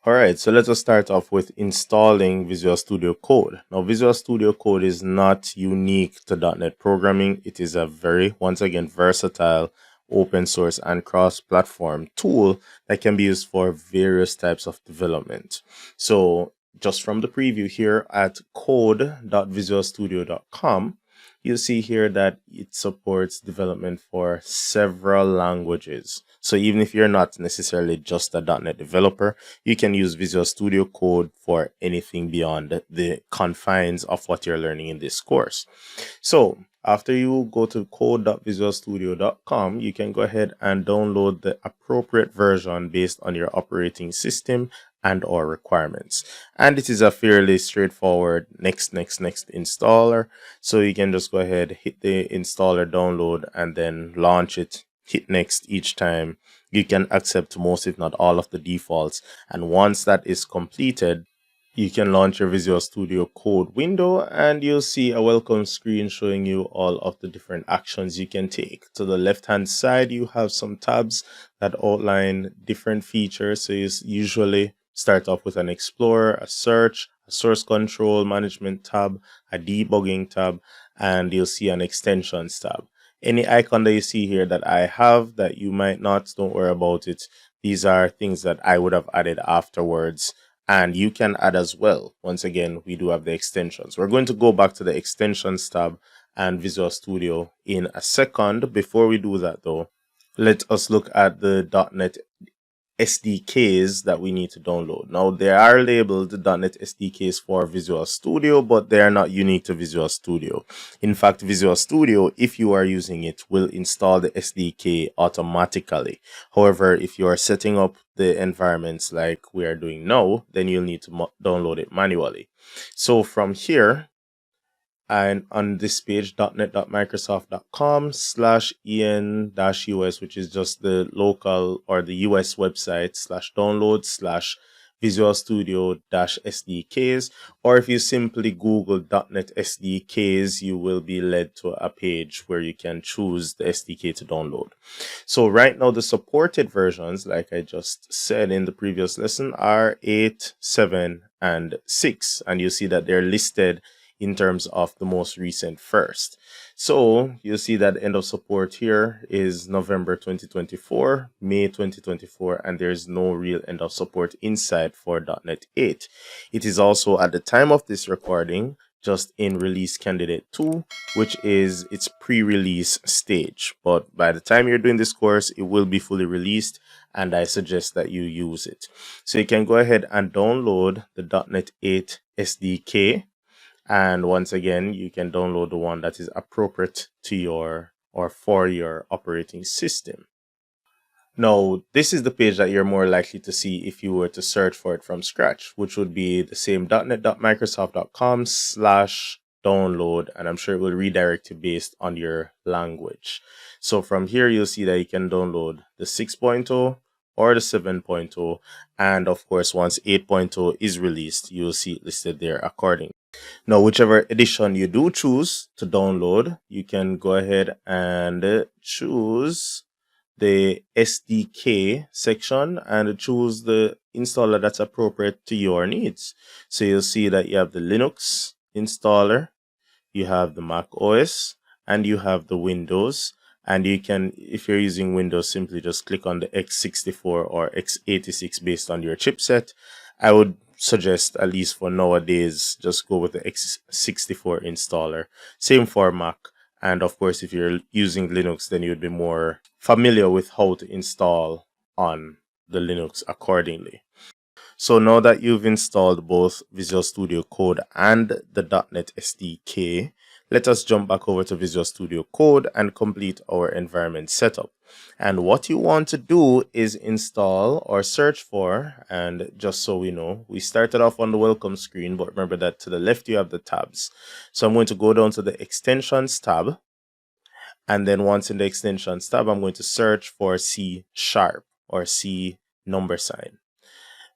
All right, so let us start off with installing Visual Studio Code. Now, Visual Studio Code is not unique to .NET programming. It is a very, once again, versatile, open source and cross-platform tool that can be used for various types of development. So just from the preview here at code.visualstudio.com, you'll see here that it supports development for several languages. So even if you're not necessarily just a .NET developer, you can use Visual Studio Code for anything beyond the confines of what you're learning in this course. So after you go to code.visualstudio.com, you can go ahead and download the appropriate version based on your operating system and or requirements. And it is a fairly straightforward next installer. So you can just go ahead, hit the installer download and then launch it, hit next each time. You can accept most, if not all, of the defaults. And once that is completed, you can launch your Visual Studio Code window and you'll see a welcome screen showing you all of the different actions you can take. To the left-hand side, you have some tabs that outline different features. So you usually start off with an Explorer, a Search, a Source Control Management tab, a Debugging tab, and you'll see an Extensions tab. Any icon that you see here that I have that you might not, don't worry about it. These are things that I would have added afterwards, and you can add as well. Once again, we do have the extensions. We're going to go back to the Extensions tab and Visual Studio in a second. Before we do that though, let us look at the .NET SDKs that we need to download. Now, they are labeled .NET SDKs for Visual Studio, but they are not unique to Visual Studio. In fact, Visual Studio, if you are using it, will install the SDK automatically. However, if you are setting up the environments like we are doing now, then you'll need to download it manually. So from here, and on this page, net.microsoft.com/en-us, which is just the local or the US website /download/Visual Studio-SDKs, or if you simply Google .NET SDKs, you will be led to a page where you can choose the SDK to download. So right now, the supported versions, like I just said in the previous lesson, are 8, 7, and 6, and you see that they're listed in terms of the most recent first. So you'll see that end of support here is November 2024, May 2024, and there's no real end of support inside for .NET 8. It is also, at the time of this recording, just in release candidate 2, which is its pre-release stage. But by the time you're doing this course, it will be fully released, and I suggest that you use it. So you can go ahead and download the .NET 8 SDK. And once again, you can download the one that is appropriate to your or for your operating system. Now, this is the page that you're more likely to see if you were to search for it from scratch, which would be the same net.microsoft.com/download, and I'm sure it will redirect you based on your language. So from here, you'll see that you can download the 6.0 or the 7.0, and of course, once 8.0 is released, you'll see it listed there accordingly. Now, whichever edition you do choose to download, you can go ahead and choose the SDK section and choose the installer that's appropriate to your needs. So you'll see that you have the Linux installer, you have the Mac OS, and you have the Windows. And you can, if you're using Windows, simply just click on the x64 or x86 based on your chipset. I would suggest, at least for nowadays, just go with the x64 installer. Same for Mac. And of course, if you're using Linux, then you'd be more familiar with how to install on the Linux accordingly. So now that you've installed both Visual Studio Code and the .NET SDK, let us jump back over to Visual Studio Code and complete our environment setup. And what you want to do is install or search for, and just so we know, we started off on the welcome screen, but remember that to the left you have the tabs. So I'm going to go down to the Extensions tab, and then once in the Extensions tab, I'm going to search for C# or C $.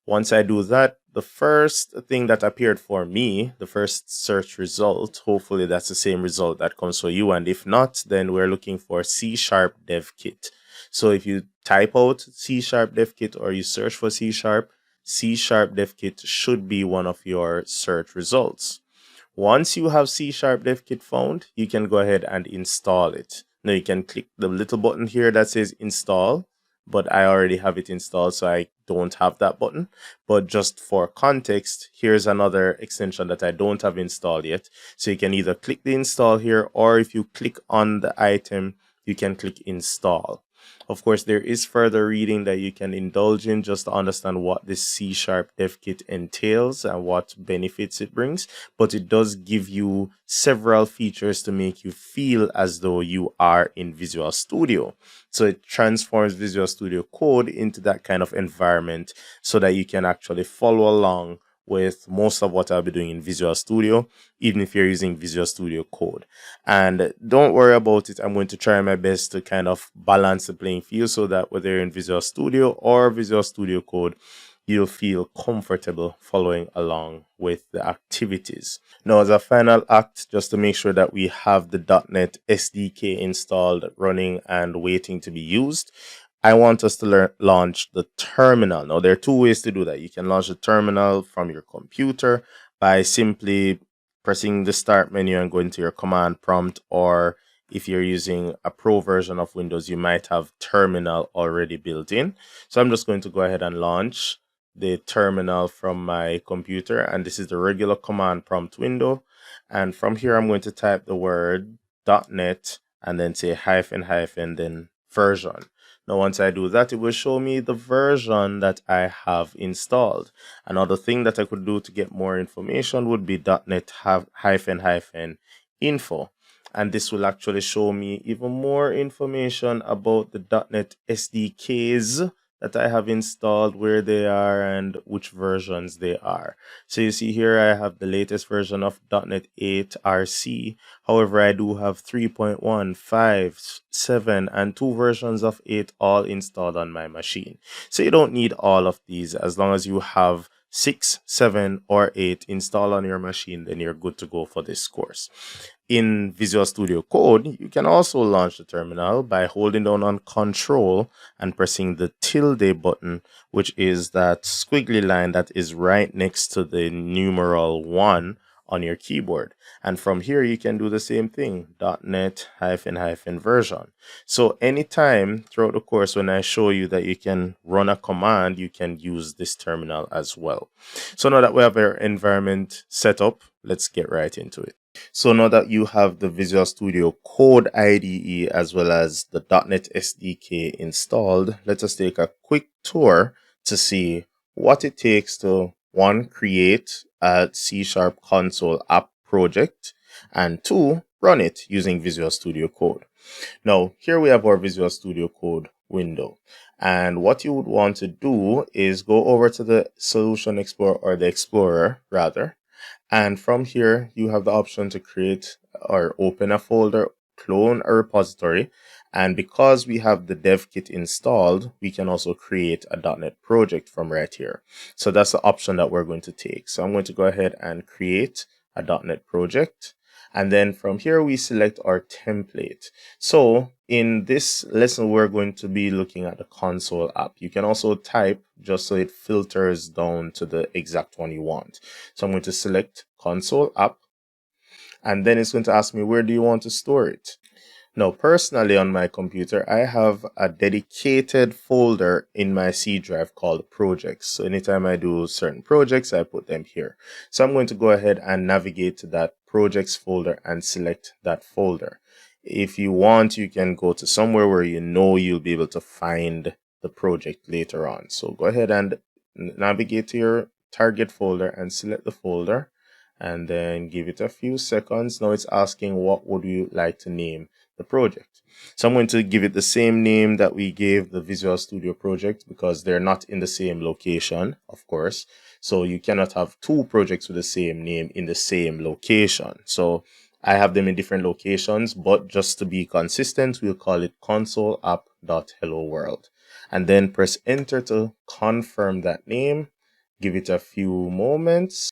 Once I do that, the first thing that appeared for me, the first search result, hopefully that's the same result that comes for you. And if not, then we're looking for C# dev kit. So if you type out C# dev kit or you search for C#, C# Dev Kit should be one of your search results. Once you have C# Dev Kit found, you can go ahead and install it. Now you can click the little button here that says install, but I already have it installed, so I don't have that button. But just for context, here's another extension that I don't have installed yet. So you can either click the install here, or if you click on the item, you can click install. Of course, there is further reading that you can indulge in just to understand what this C# Dev Kit entails and what benefits it brings, but it does give you several features to make you feel as though you are in Visual Studio. So it transforms Visual Studio Code into that kind of environment so that you can actually follow along with most of what I'll be doing in Visual Studio, even if you're using Visual Studio Code. And don't worry about it. I'm going to try my best to kind of balance the playing field so that whether you're in Visual Studio or Visual Studio Code, you'll feel comfortable following along with the activities. Now, as a final act, just to make sure that we have the .NET SDK installed, running, and waiting to be used, I want us to launch the terminal. Now, there are two ways to do that. You can launch the terminal from your computer by simply pressing the start menu and going to your command prompt, or if you're using a pro version of Windows, you might have terminal already built in. So I'm just going to go ahead and launch the terminal from my computer, and this is the regular command prompt window. And from here, I'm going to type the word .NET and then say -- then version. Now, once I do that, it will show me the version that I have installed. Another thing that I could do to get more information would be .NET -info. And this will actually show me even more information about the .NET SDKs that I have installed, where they are, and which versions they are. So you see here, I have the latest version of .NET 8 RC. However, I do have 3.1, 5, 7, and 2 versions of 8 all installed on my machine. So you don't need all of these. As long as you have 6, 7, or 8 installed on your machine, then you're good to go for this course. In Visual Studio Code, you can also launch the terminal by holding down on Control and pressing the tilde button, which is that squiggly line that is right next to the numeral 1 on your keyboard. And from here, you can do the same thing, .NET -version. So anytime throughout the course when I show you that you can run a command, you can use this terminal as well. So now that we have our environment set up, let's get right into it. So now that you have the Visual Studio Code IDE as well as the .NET SDK installed, let us take a quick tour to see what it takes to, one, create a C# console app project, and two, run it using Visual Studio Code. Now, here we have our Visual Studio Code window. And what you would want to do is go over to the Solution Explorer, or the Explorer rather. And from here, you have the option to create or open a folder, clone a repository. And because we have the dev kit installed, we can also create a .NET project from right here. So that's the option that we're going to take. So I'm going to go ahead and create a .NET project. And then from here, we select our template. So in this lesson, we're going to be looking at the console app. You can also type just so it filters down to the exact one you want. So I'm going to select console app, and then it's going to ask me, where do you want to store it? Now, personally on my computer, I have a dedicated folder in my C drive called projects. So anytime I do certain projects, I put them here. So I'm going to go ahead and navigate to that projects folder and select that folder. If you want, you can go to somewhere where you know you'll be able to find the project later on. So go ahead and navigate to your target folder and select the folder, and then give it a few seconds. Now it's asking, what would you like to name the project? So I'm going to give it the same name that we gave the Visual Studio project, because they're not in the same location, of course. So you cannot have two projects with the same name in the same location. So I have them in different locations, but just to be consistent, we'll call it console app.helloworld. And then press enter to confirm that name. Give it a few moments.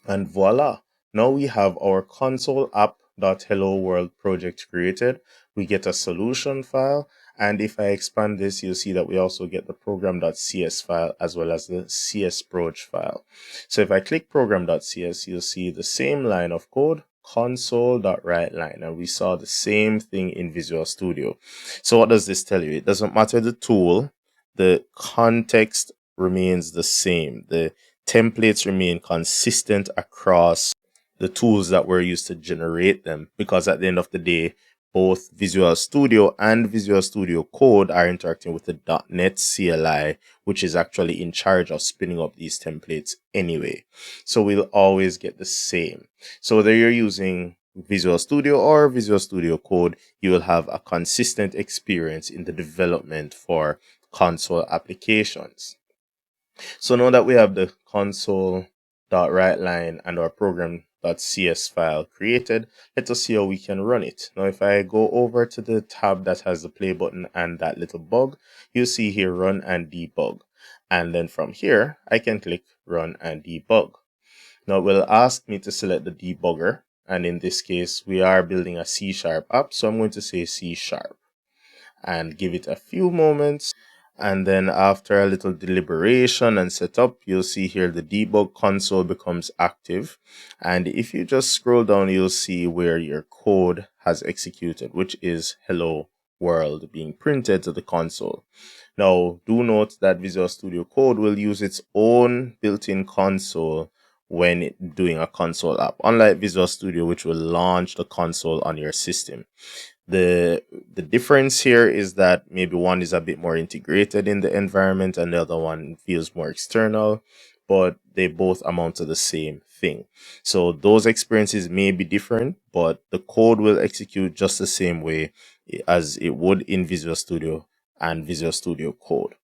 And voila, now we have our console app.helloworld project created. We get a solution file, And if I expand this, you'll see that we also get the program.cs file as well as the csproj file. So if I click program.cs, you'll see the same line of code, console.writeLine, and we saw the same thing in Visual Studio. So what does this tell you? It doesn't matter the tool, the context remains the same. The templates remain consistent across the tools that were used to generate them, because at the end of the day, both Visual Studio and Visual Studio Code are interacting with the .NET CLI, which is actually in charge of spinning up these templates anyway. So we'll always get the same. So whether you're using Visual Studio or Visual Studio Code, you will have a consistent experience in the development for console applications. So now that we have the console.writeLine and our program.cs file created, let us see how we can run it. Now, if I go over to the tab that has the play button and that little bug, you'll see here run and debug. And then from here, I can click run and debug. Now it will ask me to select the debugger. And in this case, we are building a C# app. So I'm going to say C# and give it a few moments. And then after a little deliberation and setup, you'll see here the debug console becomes active. And if you just scroll down, you'll see where your code has executed, which is hello world being printed to the console. Now, do note that Visual Studio Code will use its own built-in console when doing a console app, unlike Visual Studio, which will launch the console on your system. The difference here is that maybe one is a bit more integrated in the environment and the other one feels more external, but they both amount to the same thing. So those experiences may be different, but the code will execute just the same way as it would in Visual Studio and Visual Studio Code.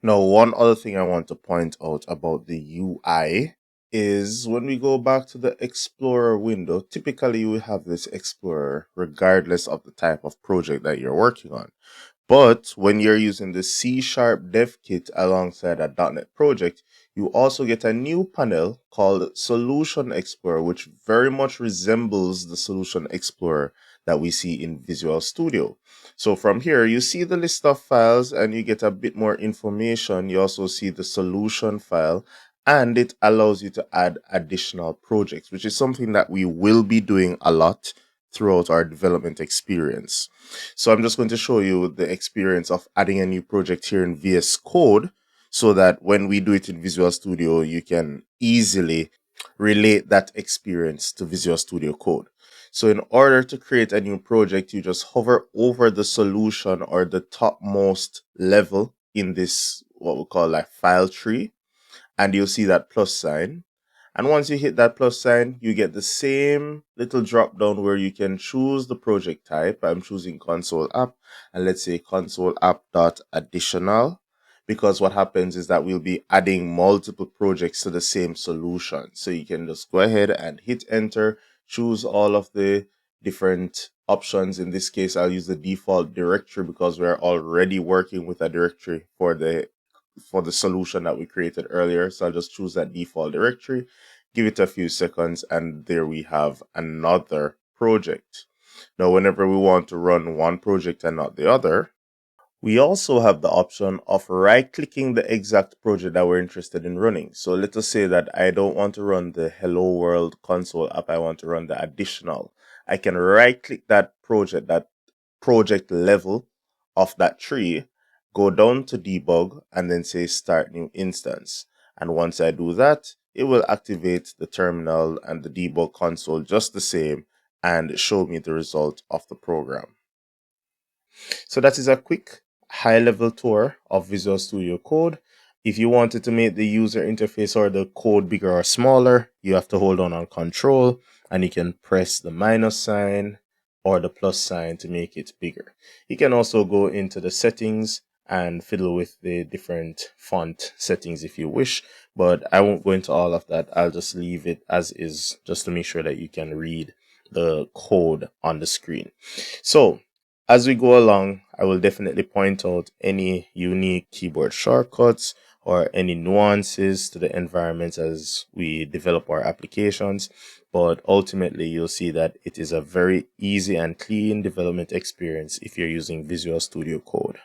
Now, one other thing I want to point out about the UI is when we go back to the Explorer window, typically you have this Explorer regardless of the type of project that you're working on. But when you're using the C# dev kit alongside a .NET project, you also get a new panel called Solution Explorer, which very much resembles the Solution Explorer that we see in Visual Studio. So from here, you see the list of files and you get a bit more information. You also see the solution file, and it allows you to add additional projects, which is something that we will be doing a lot throughout our development experience. So I'm just going to show you the experience of adding a new project here in VS Code so that when we do it in Visual Studio, you can easily relate that experience to Visual Studio Code. So in order to create a new project, you just hover over the solution or the topmost level in this, what we call like file tree, and you'll see that plus sign. And once you hit that plus sign, you get the same little drop down where you can choose the project type. I'm choosing console app, and let's say console app.additional, because what happens is that we'll be adding multiple projects to the same solution. So you can just go ahead and hit enter, choose all of the different options. In this case, I'll use the default directory because we're already working with a directory for the solution that we created earlier. So I'll just choose that default directory, give it a few seconds, and there we have another project. Now, whenever we want to run one project and not the other, we also have the option of right-clicking the exact project that we're interested in running. So let us say that I don't want to run the Hello World console app, I want to run the additional. I can right-click that project level of that tree, go down to debug, and then say start new instance. And once I do that, it will activate the terminal and the debug console just the same and show me the result of the program. So that is a quick high-level tour of Visual Studio Code. If you wanted to make the user interface or the code bigger or smaller, you have to hold on Control, and you can press the minus sign or the plus sign to make it bigger. You can also go into the settings and fiddle with the different font settings if you wish, but I won't go into all of that. I'll just leave it as is just to make sure that you can read the code on the screen. So as we go along, I will definitely point out any unique keyboard shortcuts or any nuances to the environments as we develop our applications. But ultimately, you'll see that it is a very easy and clean development experience if you're using Visual Studio Code.